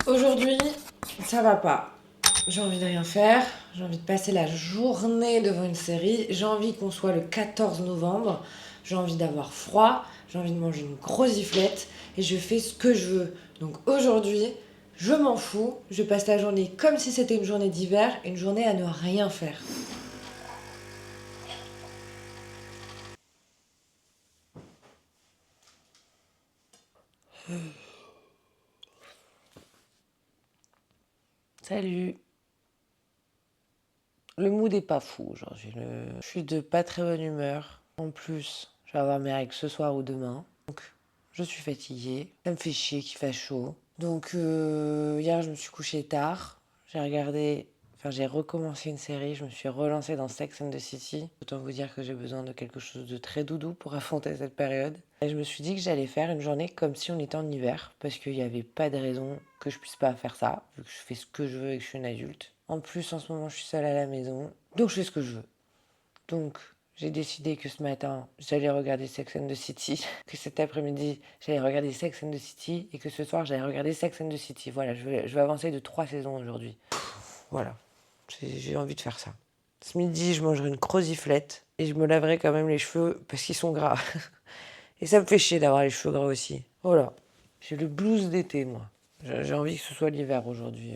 Aujourd'hui, ça va pas. J'ai envie de rien faire, j'ai envie de passer la journée devant une série, j'ai envie qu'on soit le 14 novembre, j'ai envie d'avoir froid, j'ai envie de manger une grosse giflette et je fais ce que je veux. Donc aujourd'hui, je m'en fous, je passe la journée comme si c'était une journée d'hiver, une journée à ne rien faire. Salut. Le mood est pas fou aujourd'hui. Je suis de pas très bonne humeur. En plus, je vais avoir mes règles ce soir ou demain. Donc, je suis fatiguée. Ça me fait chier qu'il fasse chaud. Donc, hier, je me suis couchée tard. J'ai recommencé une série. Je me suis relancée dans Sex and the City. Autant vous dire que j'ai besoin de quelque chose de très doudou pour affronter cette période. Et je me suis dit que j'allais faire une journée comme si on était en hiver. Parce qu'il n'y avait pas de raison que je puisse pas faire ça, vu que je fais ce que je veux et que je suis une adulte. En plus, en ce moment, je suis seule à la maison. Donc, je fais ce que je veux. Donc, j'ai décidé que ce matin, j'allais regarder Sex and the City, que cet après-midi, j'allais regarder Sex and the City, et que ce soir, j'allais regarder Sex and the City. Voilà, je vais avancer de 3 saisons aujourd'hui. Voilà, j'ai envie de faire ça. Ce midi, je mangerai une croziflette, et je me laverai quand même les cheveux, parce qu'ils sont gras. Et ça me fait chier d'avoir les cheveux gras aussi. Voilà, j'ai le blues d'été, moi. J'ai envie que ce soit l'hiver aujourd'hui.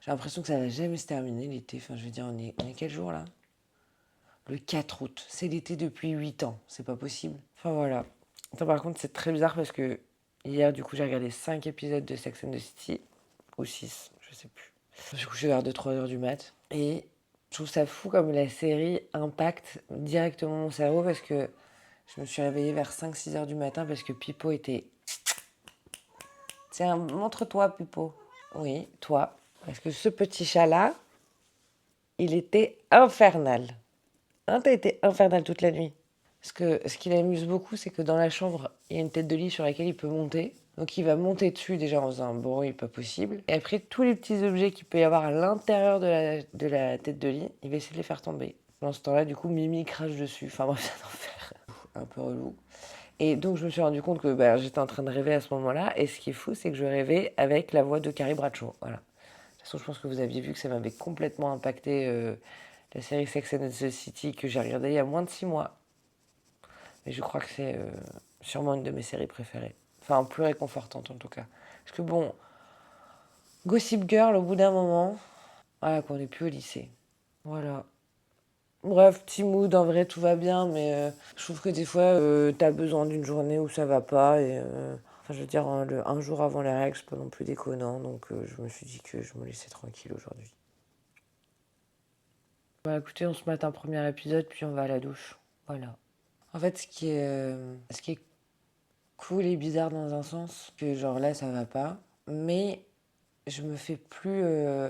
J'ai l'impression que ça va jamais se terminer, l'été. Enfin, je veux dire, on est quel jour, là? Le 4 août. C'est l'été depuis 8 ans. C'est pas possible. Enfin voilà. Attends, par contre, c'est très bizarre parce que hier, du coup, j'ai regardé 5 épisodes de Sex and the City. Ou 6, je sais plus. Je me suis couché vers 2-3 heures du mat. Et je trouve ça fou comme la série impacte directement mon cerveau parce que je me suis réveillée vers 5-6 heures du matin parce que Pipo était... Tiens, montre-toi, Pipo. Oui, toi. Parce que ce petit chat-là, il était infernal. Hein, t'as été infernal toute la nuit. Parce que ce qui l'amuse beaucoup, c'est que dans la chambre, il y a une tête de lit sur laquelle il peut monter. Donc il va monter dessus déjà en faisant un bruit pas possible. Et après, tous les petits objets qu'il peut y avoir à l'intérieur de la tête de lit, il va essayer de les faire tomber. Dans ce temps-là, du coup, Mimi crache dessus. Enfin bref, c'est un enfer. Un peu relou. Et donc je me suis rendu compte que j'étais en train de rêver à ce moment-là. Et ce qui est fou, c'est que je rêvais avec la voix de Carrie Bradshaw. Voilà. De toute façon, je pense que vous aviez vu que ça m'avait complètement impacté la série Sex and the City que j'ai regardée il y a moins de 6 mois. Et je crois que c'est sûrement une de mes séries préférées. Enfin, plus réconfortante en tout cas. Parce que bon, Gossip Girl, au bout d'un moment, voilà, qu'on n'est plus au lycée. Voilà. Bref, petit mood, en vrai, tout va bien, mais je trouve que des fois, t'as besoin d'une journée où ça va pas. Et, enfin, je veux dire, un jour avant les règles, c'est pas non plus déconnant. Donc, je me suis dit que je me laissais tranquille aujourd'hui. Bah écoutez, on se mate un premier épisode, puis on va à la douche. Voilà. En fait, ce qui est cool et bizarre dans un sens, que genre là ça va pas, mais je me fais plus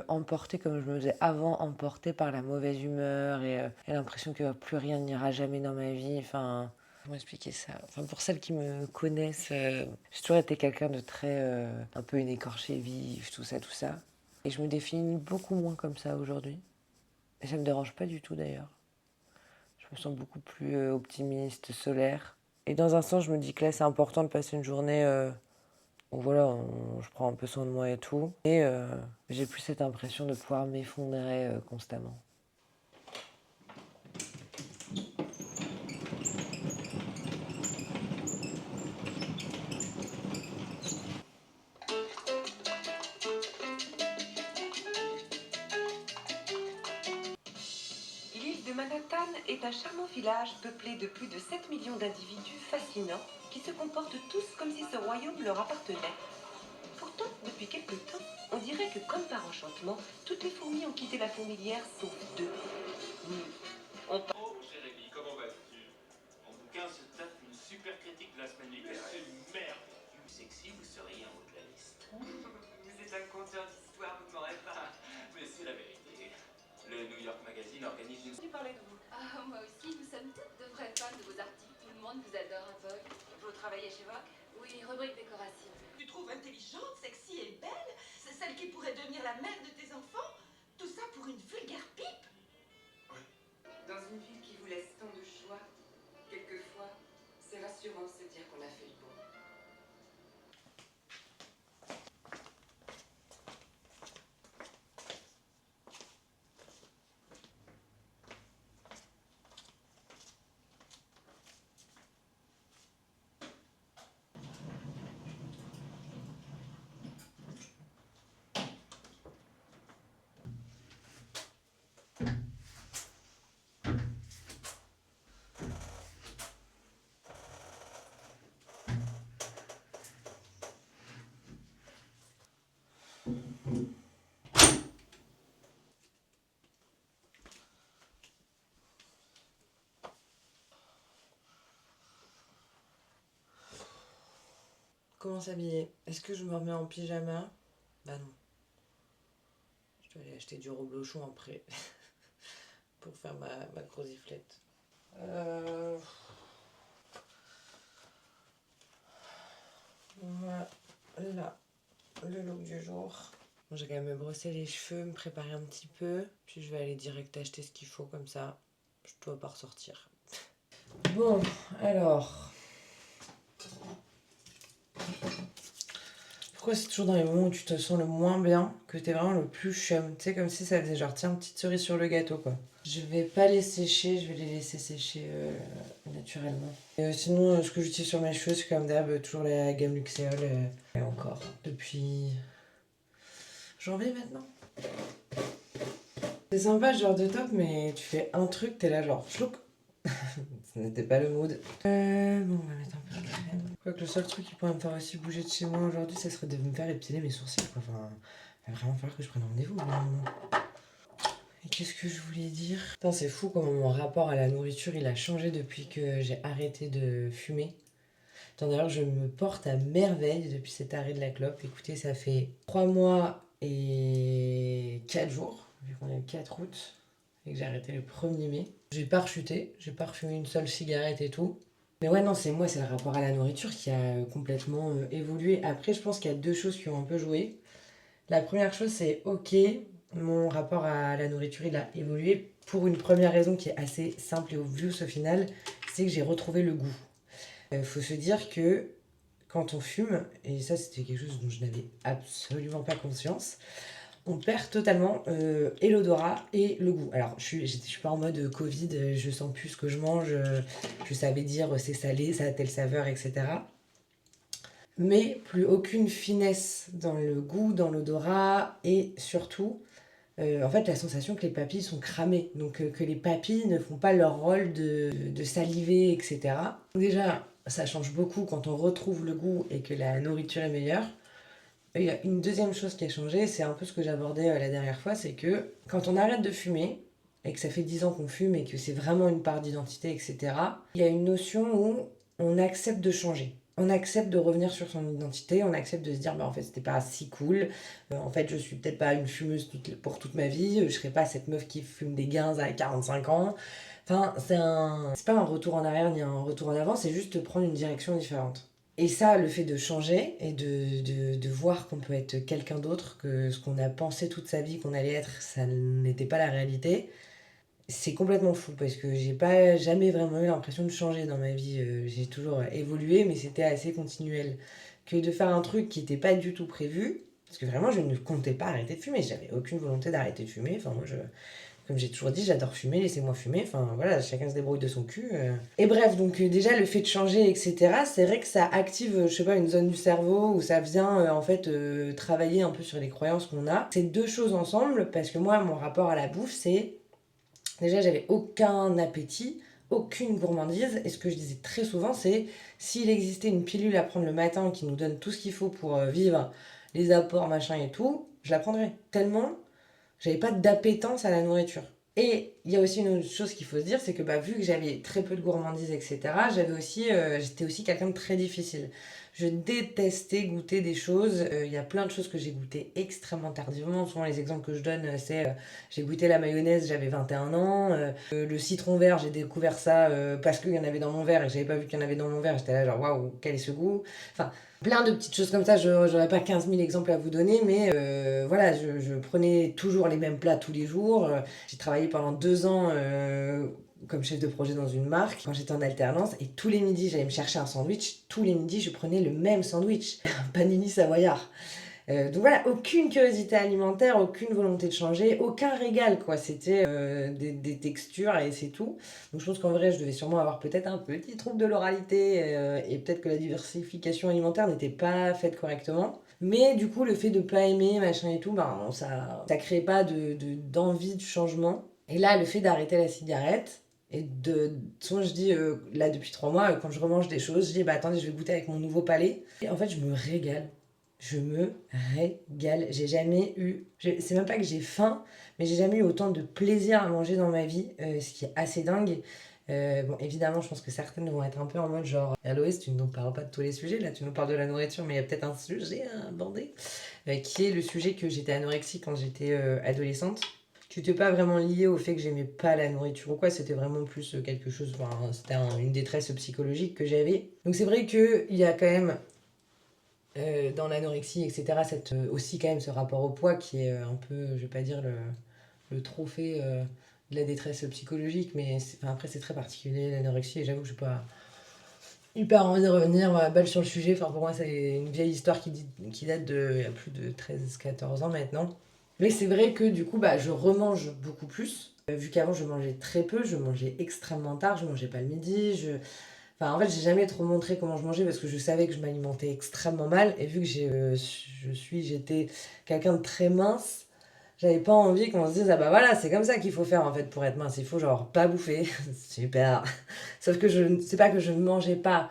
emporter comme je me faisais avant, emporter par la mauvaise humeur et l'impression que plus rien n'ira jamais dans ma vie. Enfin, comment expliquer ça? Enfin, pour celles qui me connaissent, j'ai toujours été quelqu'un de très un peu une écorchée vive, tout ça, tout ça. Et je me définis beaucoup moins comme ça aujourd'hui. Et ça me dérange pas du tout d'ailleurs. Je me sens beaucoup plus optimiste, solaire. Et dans un sens, je me dis que là, c'est important de passer une journée où voilà, je prends un peu soin de moi et tout. Et j'ai plus cette impression de pouvoir m'effondrer constamment. L'île de Manhattan est un charmant village peuplé de plus de 7 millions d'individus fascinants qui se comportent tous comme si ce royaume leur appartenait. Pourtant, depuis quelque temps, on dirait que comme par enchantement, toutes les fourmis ont quitté la fourmilière sauf deux. Oh, Jérémy, comment vas-tu? Mon bouquin se tape une super critique de la semaine littéraire. C'est une merde. Plus sexy, vous seriez en haut de la liste. Vous êtes un conteur d'histoire, vous ne m'aurez pas. Mais c'est la vérité. Le New York Magazine organise une... J'ai parlé de vous. Ah, moi aussi, nous sommes toutes de vraies fans de vos articles. Tout le monde vous adore à Vogue. Vous travaillez chez Vogue? Oui, rubrique décoration. Tu trouves intelligente, sexy et belle? C'est celle qui pourrait devenir la mère de tes enfants? Tout ça pour une vulgaire pipe? Dans une ville qui vous laisse tant de choix, quelquefois, c'est rassurant de se dire qu'on a fait le bon. Comment s'habiller? Est-ce que je me remets en pyjama? Bah non. Je dois aller acheter du reblochon après pour faire ma croziflette. Voilà le look du jour. Bon, j'ai quand même me brosser les cheveux, me préparer un petit peu. Puis je vais aller direct acheter ce qu'il faut comme ça. Je dois pas ressortir. Bon, alors... Pourquoi c'est toujours dans les moments où tu te sens le moins bien que t'es vraiment le plus chum? Tu sais, comme si ça faisait genre, tiens, petite cerise sur le gâteau, quoi. Je vais pas les sécher, je vais les laisser sécher naturellement. Sinon, ce que j'utilise sur mes cheveux, c'est comme d'hab, toujours la gamme Luxéol. Et encore, depuis janvier maintenant. C'est sympa ce genre de top, mais tu fais un truc, t'es là genre, chlouc. Ça n'était pas le mood. Bon, on va mettre un peu de crème. Quoique le seul truc qui pourrait me faire aussi bouger de chez moi aujourd'hui, ça serait de me faire épiler mes sourcils, quoi. Enfin, il va vraiment falloir que je prenne rendez-vous au bout d'un moment. Et qu'est-ce que je voulais dire? Putain, c'est fou comment mon rapport à la nourriture, il a changé depuis que j'ai arrêté de fumer. Attends, d'ailleurs, je me porte à merveille depuis cet arrêt de la clope. Écoutez, ça fait 3 mois et 4 jours, vu qu'on est le 4 août, et que j'ai arrêté le 1er mai. J'ai pas rechuté, j'ai pas refumé une seule cigarette et tout. Mais ouais, non, c'est le rapport à la nourriture qui a complètement évolué. Après, je pense qu'il y a 2 choses qui ont un peu joué. La première chose, c'est ok, mon rapport à la nourriture, il a évolué pour une première raison qui est assez simple et obvious au final, c'est que j'ai retrouvé le goût. Faut se dire que quand on fume, et ça c'était quelque chose dont je n'avais absolument pas conscience, on perd totalement et l'odorat et le goût. Alors je suis pas en mode Covid, je sens plus ce que je mange, je savais dire c'est salé, ça a telle saveur, etc. Mais plus aucune finesse dans le goût, dans l'odorat et surtout, en fait, la sensation que les papilles sont cramées. Donc que les papilles ne font pas leur rôle de saliver, etc. Déjà, ça change beaucoup quand on retrouve le goût et que la nourriture est meilleure. Et il y a une deuxième chose qui a changé, c'est un peu ce que j'abordais la dernière fois, c'est que quand on arrête de fumer, et que ça fait 10 ans qu'on fume et que c'est vraiment une part d'identité, etc., il y a une notion où on accepte de changer. On accepte de revenir sur son identité, on accepte de se dire, bah, en fait, c'était pas si cool, en fait, je suis peut-être pas une fumeuse pour toute ma vie, je serai pas cette meuf qui fume des gains à 45 ans. Enfin, c'est pas un retour en arrière ni un retour en avant, c'est juste prendre une direction différente. Et ça, le fait de changer et de voir qu'on peut être quelqu'un d'autre, que ce qu'on a pensé toute sa vie qu'on allait être, ça n'était pas la réalité, c'est complètement fou parce que j'ai pas jamais vraiment eu l'impression de changer dans ma vie. J'ai toujours évolué, mais c'était assez continuel. Que de faire un truc qui n'était pas du tout prévu, parce que vraiment je ne comptais pas arrêter de fumer, j'avais aucune volonté d'arrêter de fumer. Enfin, moi, comme j'ai toujours dit, j'adore fumer, laissez-moi fumer. Enfin voilà, chacun se débrouille de son cul. Et bref, donc déjà le fait de changer, etc., c'est vrai que ça active, je sais pas, une zone du cerveau où ça vient en fait travailler un peu sur les croyances qu'on a. C'est 2 choses ensemble parce que moi, mon rapport à la bouffe, c'est déjà, j'avais aucun appétit, aucune gourmandise. Et ce que je disais très souvent, c'est s'il existait une pilule à prendre le matin qui nous donne tout ce qu'il faut pour vivre, les apports, machin et tout, je la prendrais. Tellement, j'avais pas d'appétence à la nourriture. Et il y a aussi une autre chose qu'il faut se dire, c'est que vu que j'avais très peu de gourmandise, etc., j'étais aussi quelqu'un de très difficile. Je détestais goûter des choses. Il y a plein de choses que j'ai goûtées extrêmement tardivement. Souvent, les exemples que je donne, c'est j'ai goûté la mayonnaise, j'avais 21 ans. Le citron vert, j'ai découvert ça parce qu'il y en avait dans mon verre et que j'avais pas vu qu'il y en avait dans mon verre. J'étais là, genre, waouh, quel est ce goût? Enfin, plein de petites choses comme ça. J'aurais pas 15 000 exemples à vous donner, mais voilà, je prenais toujours les mêmes plats tous les jours. J'ai travaillé pendant 2 ans comme chef de projet dans une marque, quand j'étais en alternance, et tous les midis, j'allais me chercher un sandwich. Tous les midis, je prenais le même sandwich, un panini savoyard. Donc voilà, aucune curiosité alimentaire, aucune volonté de changer, aucun régal, quoi. C'était des textures et c'est tout. Donc je pense qu'en vrai, je devais sûrement avoir peut-être un petit trouble de l'oralité et peut-être que la diversification alimentaire n'était pas faite correctement. Mais du coup, le fait de pas aimer, machin et tout, ça crée pas d'envie de changement. Et là, le fait d'arrêter la cigarette, et souvent je dis, là depuis 3 mois, quand je remange des choses, je dis, attendez, je vais goûter avec mon nouveau palais. Et en fait, je me régale. Je me régale. J'ai jamais eu... C'est même pas que j'ai faim, mais j'ai jamais eu autant de plaisir à manger dans ma vie, ce qui est assez dingue. Bon, évidemment, je pense que certaines vont être un peu en mode genre Aloïs, tu ne nous parles pas de tous les sujets, là tu nous parles de la nourriture, mais il y a peut-être un sujet à aborder, qui est le sujet que j'étais anorexique quand j'étais adolescente. Qui n'était pas vraiment lié au fait que j'aimais pas la nourriture ou quoi, c'était vraiment plus quelque chose, enfin, c'était une détresse psychologique que j'avais. Donc c'est vrai qu'il y a quand même dans l'anorexie, etc., aussi quand même ce rapport au poids qui est un peu, je vais pas dire le trophée de la détresse psychologique, mais enfin, après c'est très particulier l'anorexie et j'avoue que je n'ai pas hyper envie de revenir à balle sur le sujet. Enfin, pour moi c'est une vieille histoire qui date de il y a plus de 13-14 ans maintenant. Mais c'est vrai que du coup bah, je remange beaucoup plus. Vu qu'avant je mangeais très peu, je mangeais extrêmement tard, je mangeais pas le midi, Enfin, en fait, j'ai jamais trop montré comment je mangeais parce que je savais que je m'alimentais extrêmement mal. Et vu que j'étais quelqu'un de très mince, j'avais pas envie qu'on se dise, ah bah voilà, c'est comme ça qu'il faut faire en fait pour être mince. Il faut genre pas bouffer. Super. Sauf que c'est pas que je ne mangeais pas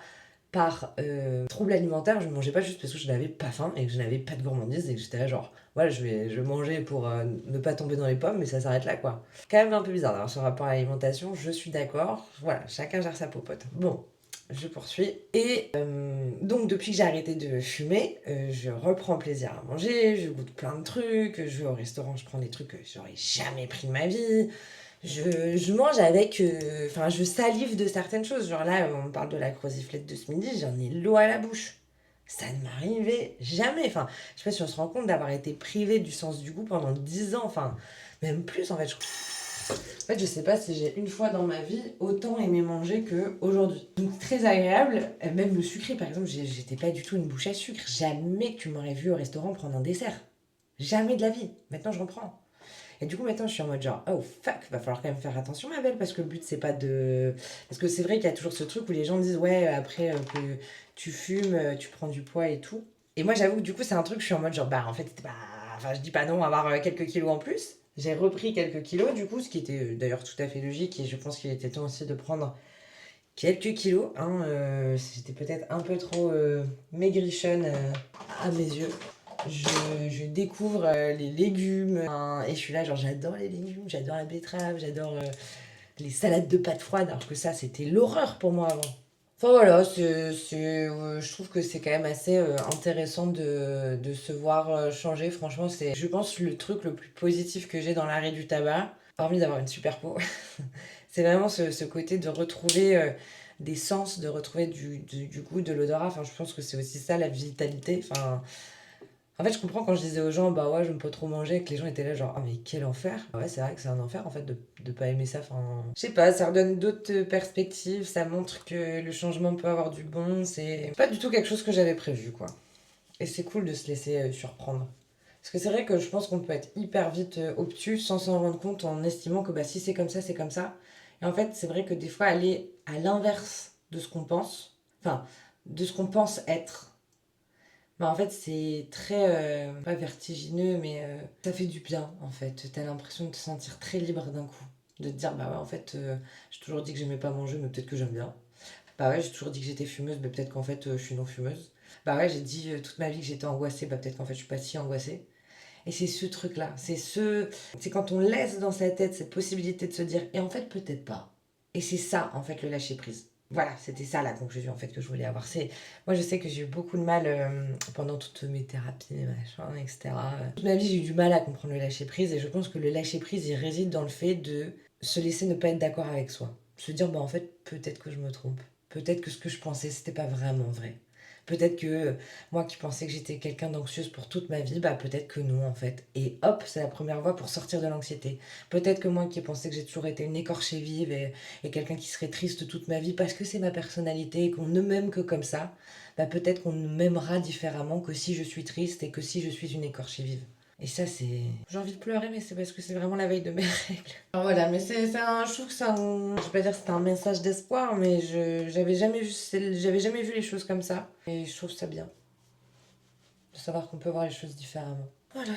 par trouble alimentaire, je ne mangeais pas juste parce que je n'avais pas faim et que je n'avais pas de gourmandise et que j'étais là genre, voilà, je vais manger pour ne pas tomber dans les pommes, mais ça s'arrête là quoi. Quand même un peu bizarre d'avoir ce rapport à l'alimentation, je suis d'accord. Voilà, chacun gère sa popote. Bon. Je poursuis. Et donc, depuis que j'ai arrêté de fumer, je reprends plaisir à manger, je goûte plein de trucs, je vais au restaurant, je prends des trucs que j'aurais jamais pris de ma vie. Je mange avec... Enfin, je salive de certaines choses. Genre là, on parle de la croziflette de ce midi, j'en ai l'eau à la bouche. Ça ne m'arrivait jamais. Enfin, je sais pas si on se rend compte d'avoir été privé du sens du goût pendant 10 ans. Enfin, même plus en fait. En fait, je sais pas si j'ai une fois dans ma vie autant aimé manger qu'aujourd'hui. Donc très agréable, même le sucré par exemple, j'étais pas du tout une bouche à sucre. Jamais que tu m'aurais vu au restaurant prendre un dessert. Jamais de la vie. Maintenant je reprends. Et du coup maintenant je suis en mode genre oh fuck, va falloir quand même faire attention ma belle parce que le but c'est pas de... Parce que c'est vrai qu'il y a toujours ce truc où les gens disent ouais après que tu fumes, tu prends du poids et tout. Et moi j'avoue que du coup c'est un truc, je suis en mode genre bah en fait c'était pas... Enfin je dis pas non à avoir quelques kilos en plus. J'ai repris quelques kilos du coup, ce qui était d'ailleurs tout à fait logique et je pense qu'il était temps aussi de prendre quelques kilos. Hein, j'étais peut-être un peu trop maigrichonne à mes yeux. Je découvre les légumes et je suis là genre j'adore les légumes, j'adore la betterave, j'adore les salades de pâtes froides alors que ça c'était l'horreur pour moi avant. Enfin voilà, je trouve que c'est quand même assez intéressant de se voir changer. Franchement, c'est, je pense, le truc le plus positif que j'ai dans l'arrêt du tabac, hormis d'avoir une super peau, c'est vraiment ce côté de retrouver des sens, de retrouver du goût, de l'odorat. Enfin, je pense que c'est aussi ça la vitalité. Enfin, en fait, je comprends quand je disais aux gens, bah ouais, j'aime pas trop manger, que les gens étaient là, genre, ah, mais quel enfer. Bah ouais, c'est vrai que c'est un enfer, en fait, de pas aimer ça. Enfin, je sais pas, ça redonne d'autres perspectives, ça montre que le changement peut avoir du bon. C'est pas du tout quelque chose que j'avais prévu, quoi. Et c'est cool de se laisser surprendre. Parce que c'est vrai que je pense qu'on peut être hyper vite obtus sans s'en rendre compte en estimant que bah, si c'est comme ça, c'est comme ça. Et en fait, c'est vrai que des fois, aller à l'inverse de ce qu'on pense, enfin, de ce qu'on pense être, bah en fait, c'est très, pas vertigineux, mais ça fait du bien, en fait. T'as l'impression de te sentir très libre d'un coup. De te dire, bah ouais, en fait, j'ai toujours dit que j'aimais pas manger, mais peut-être que j'aime bien. Bah ouais, j'ai toujours dit que j'étais fumeuse, mais peut-être qu'en fait, je suis non fumeuse. Bah ouais, j'ai dit toute ma vie que j'étais angoissée, bah peut-être qu'en fait, je suis pas si angoissée. Et c'est ce truc-là, c'est quand on laisse dans sa tête cette possibilité de se dire, et en fait, peut-être pas. Et c'est ça, en fait, le lâcher-prise. Voilà, c'était ça la conclusion en fait que je voulais avoir. Moi je sais que j'ai eu beaucoup de mal pendant toutes mes thérapies, machin, etc. Toute ma vie j'ai eu du mal à comprendre le lâcher prise et je pense que le lâcher prise il réside dans le fait de se laisser ne pas être d'accord avec soi. Se dire bah en fait peut-être que je me trompe. Peut-être que ce que je pensais c'était pas vraiment vrai. Peut-être que moi qui pensais que j'étais quelqu'un d'anxieuse pour toute ma vie, bah peut-être que non en fait. Et hop, c'est la première voie pour sortir de l'anxiété. Peut-être que moi qui pensais que j'ai toujours été une écorchée vive et quelqu'un qui serait triste toute ma vie parce que c'est ma personnalité et qu'on ne m'aime que comme ça, bah peut-être qu'on m'aimera différemment que si je suis triste et que si je suis une écorchée vive. Et ça, c'est... J'ai envie de pleurer, mais c'est parce que c'est vraiment la veille de mes règles. Alors voilà, mais je trouve que c'est un... Je vais pas dire que c'est un message d'espoir, mais j'avais jamais vu les choses comme ça. Et je trouve ça bien. De savoir qu'on peut voir les choses différemment. Voilà.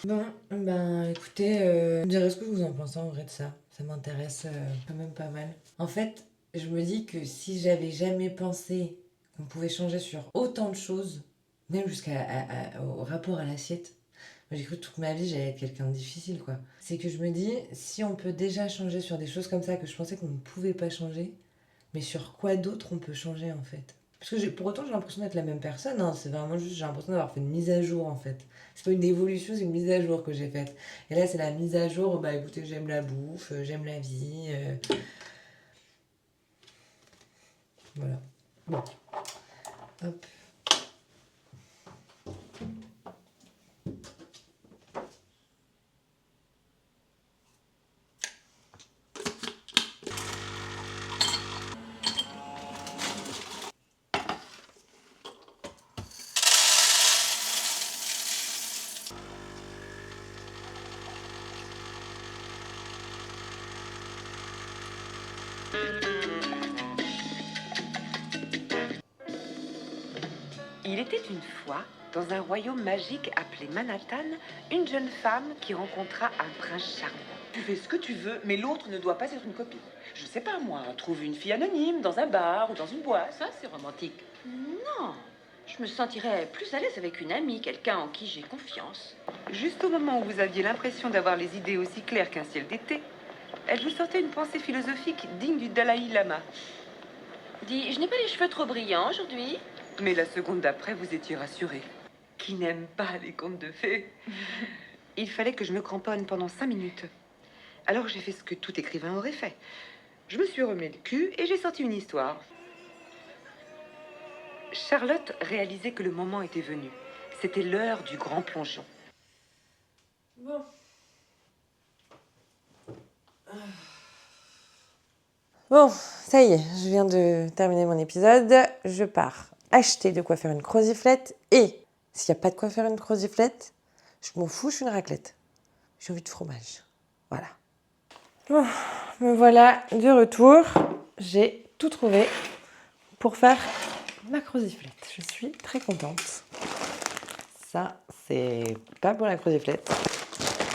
Bon, ben écoutez, vous me direz ce que vous en pensez en vrai de ça. Ça m'intéresse quand même pas mal. En fait, je me dis que si j'avais jamais pensé qu'on pouvait changer sur autant de choses, Même au rapport à l'assiette. Moi, j'ai cru toute ma vie j'allais être quelqu'un de difficile, quoi. C'est que je me dis, si on peut déjà changer sur des choses comme ça que je pensais qu'on ne pouvait pas changer, mais sur quoi d'autre on peut changer, en fait? Parce que pour autant, j'ai l'impression d'être la même personne, hein. C'est vraiment juste, j'ai l'impression d'avoir fait une mise à jour, en fait. C'est pas une évolution, c'est une mise à jour que j'ai faite. Et là, c'est la mise à jour, bah écoutez, j'aime la bouffe, j'aime la vie. Voilà. Bon. Hop. Il était une fois, dans un royaume magique appelé Manhattan, une jeune femme qui rencontra un prince charmant. Tu fais ce que tu veux, mais l'autre ne doit pas être une copine. Je sais pas moi, trouve une fille anonyme dans un bar ou dans une boîte. Ça, c'est romantique. Non, je me sentirais plus à l'aise avec une amie, quelqu'un en qui j'ai confiance. Juste au moment où vous aviez l'impression d'avoir les idées aussi claires qu'un ciel d'été, elle vous sortait une pensée philosophique digne du Dalai Lama. Dis, je n'ai pas les cheveux trop brillants aujourd'hui. Mais la seconde d'après, vous étiez rassurée. Qui n'aime pas les contes de fées? Il fallait que je me cramponne pendant 5 minutes. Alors j'ai fait ce que tout écrivain aurait fait. Je me suis remis le cul et j'ai sorti une histoire. Charlotte réalisait que le moment était venu. C'était l'heure du grand plongeon. Bon. Bon, ça y est, je viens de terminer mon épisode. Je pars acheter de quoi faire une croziflette. Et s'il n'y a pas de quoi faire une croziflette, je m'en fous, je suis une raclette. J'ai envie de fromage. Voilà. Bon, me voilà de retour. J'ai tout trouvé pour faire ma croziflette. Je suis très contente. Ça, c'est pas pour la croziflette.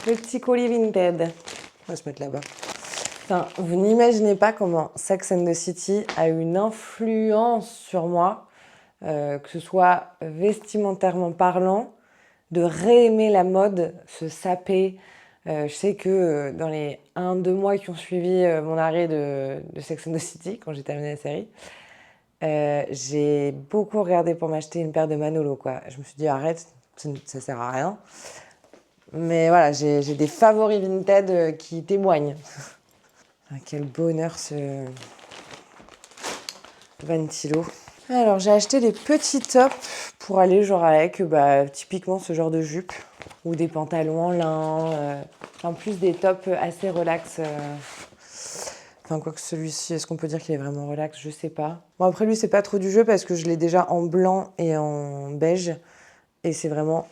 Le petit colis Vinted. On va se mettre là-bas. Enfin, vous n'imaginez pas comment Sex and the City a une influence sur moi, que ce soit vestimentairement parlant, de réaimer la mode, se saper. Je sais que dans les 1-2 mois qui ont suivi mon arrêt de Sex and the City, quand j'ai terminé la série, j'ai beaucoup regardé pour m'acheter une paire de Manolo, quoi. Je me suis dit, arrête, ça sert à rien. Mais voilà, j'ai des favoris Vinted qui témoignent. Ah, quel bonheur ce ventilo. Alors j'ai acheté des petits tops pour aller genre avec typiquement ce genre de jupe ou des pantalons en lin. En plus des tops assez relax. Enfin quoi que celui-ci, est-ce qu'on peut dire qu'il est vraiment relax? Je sais pas. Bon après lui c'est pas trop du jeu parce que je l'ai déjà en blanc et en beige. Et c'est vraiment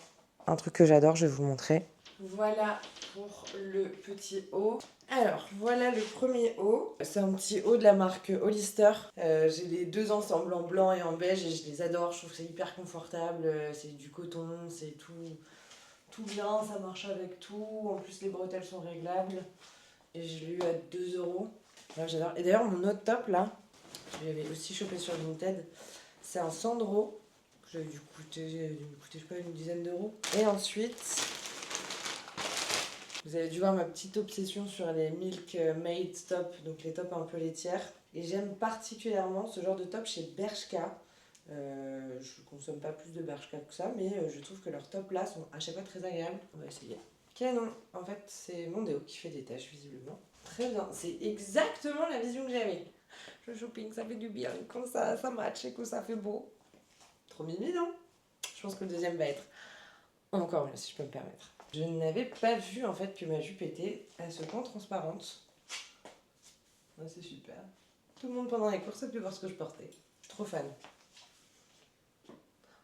un truc que j'adore, je vais vous montrer. Voilà pour le petit haut. Alors, voilà le premier haut. C'est un petit haut de la marque Hollister. J'ai les deux ensembles en blanc et en beige et je les adore. Je trouve que c'est hyper confortable. C'est du coton, c'est tout bien, ça marche avec tout. En plus, les bretelles sont réglables. Et je l'ai eu à 2 €. Ouais, j'adore. Et d'ailleurs, mon autre top là, je l'avais aussi chopé sur Vinted. C'est un Sandro. J'avais dû coûter, je sais pas, une dizaine d'euros. Et ensuite, vous avez dû voir ma petite obsession sur les Milk Made tops, donc les tops un peu laitières. Et j'aime particulièrement ce genre de top chez Bershka. Je consomme pas plus de Bershka que ça, mais je trouve que leurs tops là sont à chaque fois très agréables. On va essayer. Canon, en fait c'est mon déo qui fait des taches visiblement. Très bien, c'est exactement la vision que j'avais. Le shopping ça fait du bien, quand ça match et que ça fait beau. Trop mimi, non? Je pense que le deuxième va être encore mieux si je peux me permettre. Je n'avais pas vu en fait que ma jupe était à ce point transparente. Ouais, c'est super. Tout le monde pendant les courses a pu voir ce que je portais. Je suis trop fan.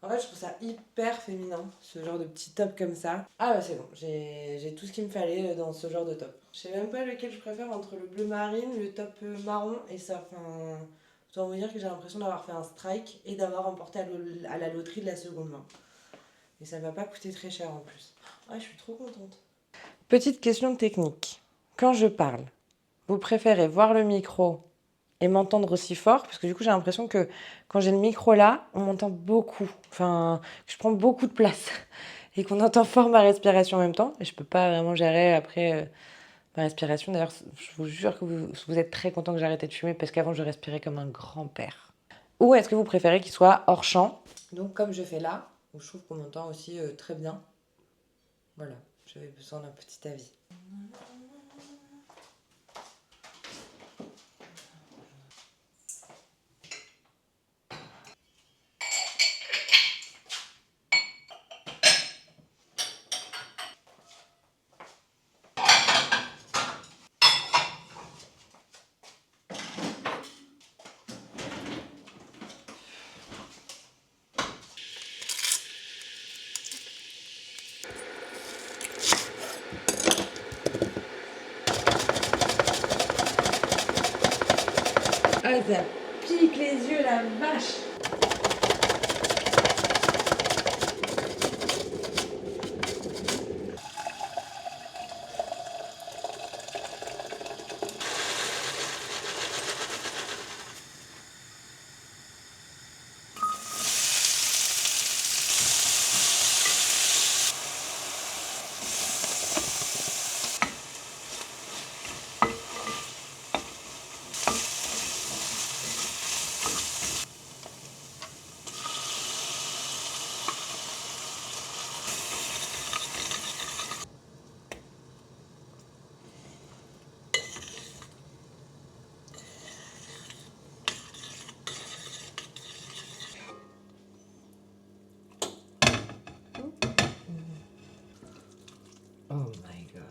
En fait, je trouve ça hyper féminin, ce genre de petit top comme ça. Ah bah c'est bon, j'ai tout ce qu'il me fallait dans ce genre de top. Je sais même pas lequel je préfère entre le bleu marine, le top marron et ça. Enfin, je dois vous dire que j'ai l'impression d'avoir fait un strike et d'avoir remporté à la loterie de la seconde main. Et ça va pas coûter très cher en plus. Ah, je suis trop contente. Petite question technique. Quand je parle, vous préférez voir le micro et m'entendre aussi fort, parce que du coup j'ai l'impression que quand j'ai le micro là, on m'entend beaucoup, enfin que je prends beaucoup de place et qu'on entend fort ma respiration en même temps, et je peux pas vraiment gérer après ma respiration. D'ailleurs, je vous jure que vous êtes très content que j'ai arrêté de fumer, parce qu'avant je respirais comme un grand-père. Ou est-ce que vous préférez qu'il soit hors champ? Donc comme je fais là, où je trouve qu'on m'entend aussi très bien. Voilà, j'avais besoin d'un petit avis. Ah, ça pique les yeux, la vache! Oh my god.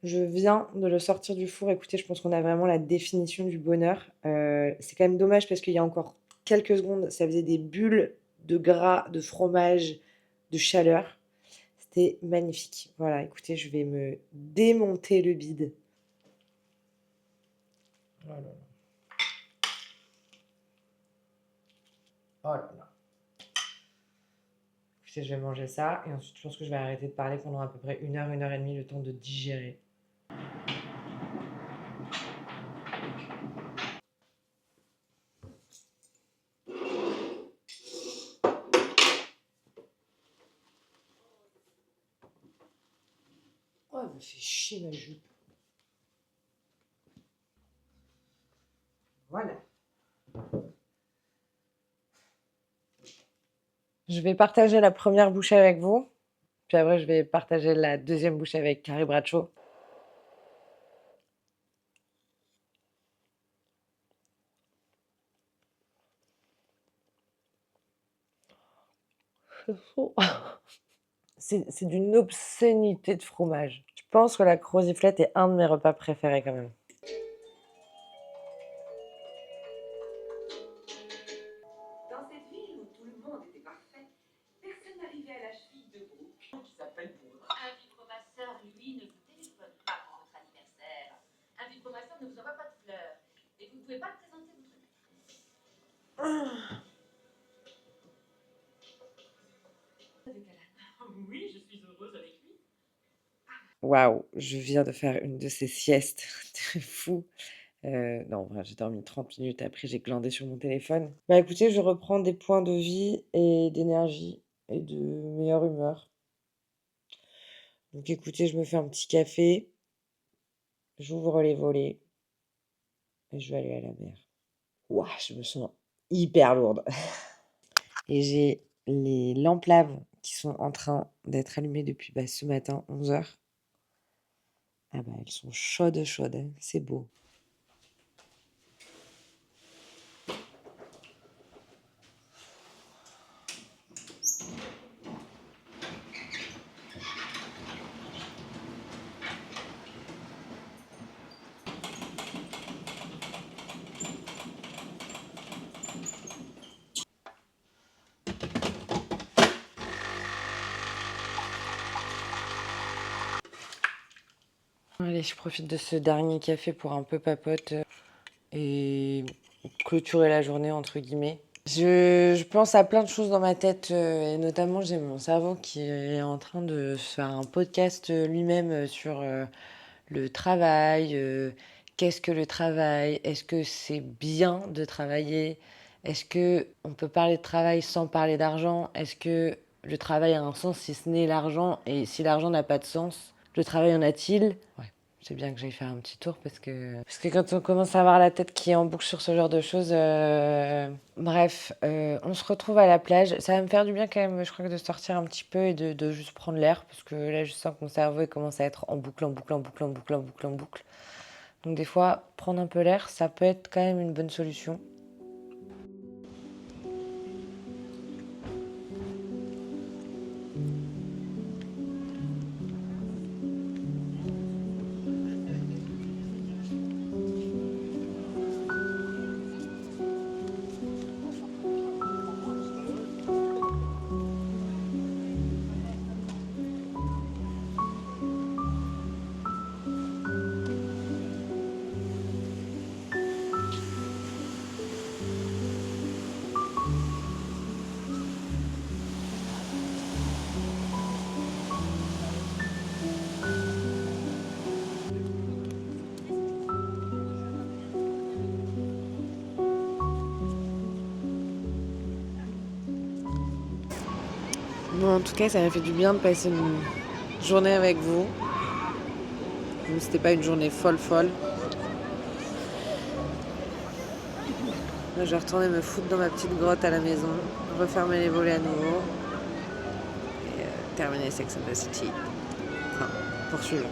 Je viens de le sortir du four. Écoutez, je pense qu'on a vraiment la définition du bonheur. C'est quand même dommage parce qu'il y a encore quelques secondes, ça faisait des bulles de gras, de fromage, de chaleur. C'était magnifique. Voilà, écoutez, je vais me démonter le bide. Oh là là. Oh là là. Écoutez, je vais manger ça et ensuite je pense que je vais arrêter de parler pendant à peu près 1 heure et demie, le temps de digérer. Oh, elle me fait chier ma jupe. Voilà. Je vais partager la première bouchée avec vous, puis après je vais partager la deuxième bouchée avec Carrie Bradshaw. C'est d'une obscénité de fromage. Je pense que la croziflette est un de mes repas préférés quand même. Dans cette ville où tout le monde était parfait, personne n'arrivait à la cheville de Brooke, qui s'appelle Brooke. Un vibromasseur, lui, ne vous téléphone pas pour votre anniversaire. Un vibromasseur ne vous envoie pas de fleurs. Et vous ne pouvez pas présenter votre maîtresse. Oui, je suis heureuse avec lui. Waouh, je viens de faire une de ces siestes de fou. Non, en vrai, j'ai dormi 30 minutes, après j'ai glandé sur mon téléphone. Bah écoutez, je reprends des points de vie et d'énergie et de meilleure humeur. Donc écoutez, je me fais un petit café, j'ouvre les volets et je vais aller à la mer. Ouah, je me sens hyper lourde. Et j'ai les lampes laves qui sont en train d'être allumées depuis ce matin, 11 h. Ah bah elles sont chaudes, chaudes, hein. C'est beau. Allez, je profite de ce dernier café pour un peu papote et clôturer la journée, entre guillemets. Je pense à plein de choses dans ma tête, et notamment j'ai mon cerveau qui est en train de faire un podcast lui-même sur le travail. Qu'est-ce que le travail? Est-ce que c'est bien de travailler? Est-ce que on peut parler de travail sans parler d'argent? Est-ce que le travail a un sens si ce n'est l'argent? Et si l'argent n'a pas de sens, le travail en a-t-il? Ouais. C'est bien que j'aille faire un petit tour parce que quand on commence à avoir la tête qui est en boucle sur ce genre de choses, bref, on se retrouve à la plage. Ça va me faire du bien quand même, je crois, que de sortir un petit peu et de juste prendre l'air parce que là, je sens que mon cerveau il commence à être en boucle, en boucle, en boucle, en boucle, en boucle, en boucle. Donc des fois, prendre un peu l'air, ça peut être quand même une bonne solution. Bon, en tout cas, ça m'a fait du bien de passer une journée avec vous. Même si c'était pas une journée folle. Là, je vais retourner me foutre dans ma petite grotte à la maison, refermer les volets à nouveau et terminer Sex and the City. Enfin, poursuivre.